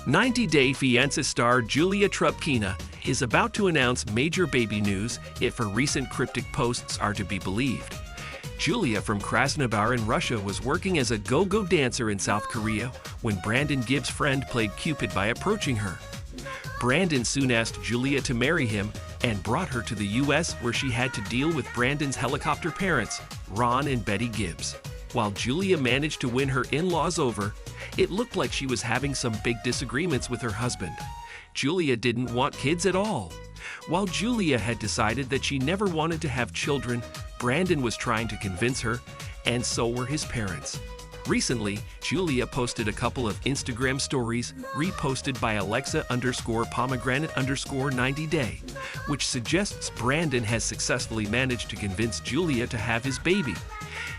90-Day Fiancé star Julia Trubkina is about to announce major baby news if her recent cryptic posts are to be believed. Julia from Krasnodar in Russia was working as a go-go dancer in South Korea when Brandon Gibbs' friend played Cupid by approaching her. Brandon soon asked Julia to marry him and brought her to the US, where she had to deal with Brandon's helicopter parents, Ron and Betty Gibbs. While Julia managed to win her in-laws over, it looked like she was having some big disagreements with her husband. Julia didn't want kids at all. While Julia had decided that she never wanted to have children, Brandon was trying to convince her, and so were his parents. Recently, Julia posted a couple of Instagram stories reposted by Alexa_pomegranate_90day, which suggests Brandon has successfully managed to convince Julia to have his baby.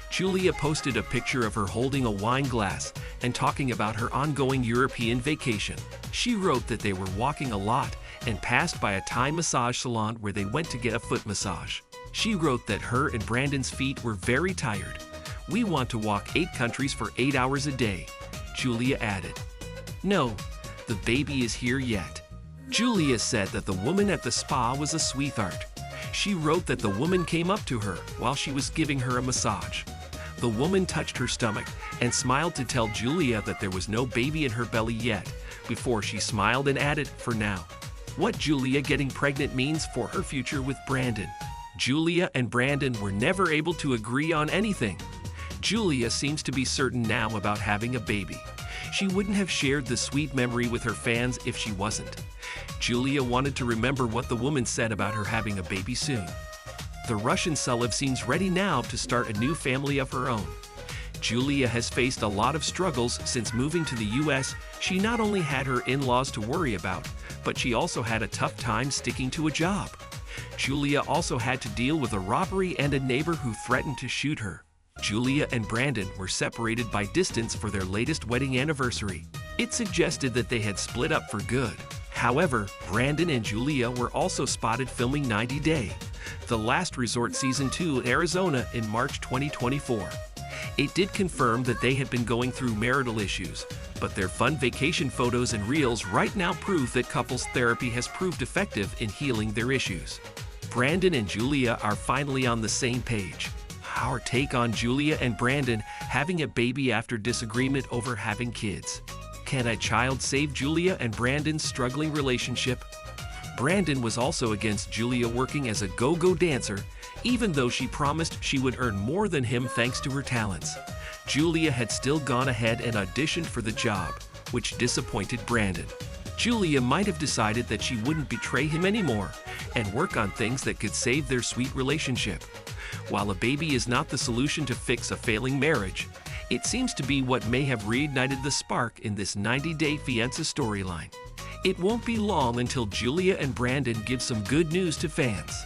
Julia posted a picture of her holding a wine glass and talking about her ongoing European vacation. She wrote that they were walking a lot and passed by a Thai massage salon where they went to get a foot massage. She wrote that her and Brandon's feet were very tired. "We want to walk 8 countries for 8 hours a day," Julia added. "No, the baby is here yet." Julia said that the woman at the spa was a sweetheart. She wrote that the woman came up to her while she was giving her a massage. The woman touched her stomach and smiled to tell Julia that there was no baby in her belly yet, before she smiled and added, "for now." What Julia getting pregnant means for her future with Brandon. Julia and Brandon were never able to agree on anything. Julia seems to be certain now about having a baby. She wouldn't have shared the sweet memory with her fans if she wasn't. Julia wanted to remember what the woman said about her having a baby soon. The Russian celeb seems ready now to start a new family of her own. Julia has faced a lot of struggles since moving to the US. She not only had her in-laws to worry about, but she also had a tough time sticking to a job. Julia also had to deal with a robbery and a neighbor who threatened to shoot her. Julia and Brandon were separated by distance for their latest wedding anniversary. It suggested that they had split up for good. However, Brandon and Julia were also spotted filming 90-Day, The Last Resort Season 2 in Arizona in March 2024. It did confirm that they had been going through marital issues, but their fun vacation photos and reels right now prove that couples therapy has proved effective in healing their issues. Brandon and Julia are finally on the same page. Our take on Julia and Brandon having a baby after disagreement over having kids. Can a child save Julia and Brandon's struggling relationship? Brandon was also against Julia working as a go-go dancer, even though she promised she would earn more than him thanks to her talents. Julia had still gone ahead and auditioned for the job, which disappointed Brandon. Julia might have decided that she wouldn't betray him anymore and work on things that could save their sweet relationship. While a baby is not the solution to fix a failing marriage, it seems to be what may have reignited the spark in this 90-Day Fiancé storyline. It won't be long until Julia and Brandon give some good news to fans.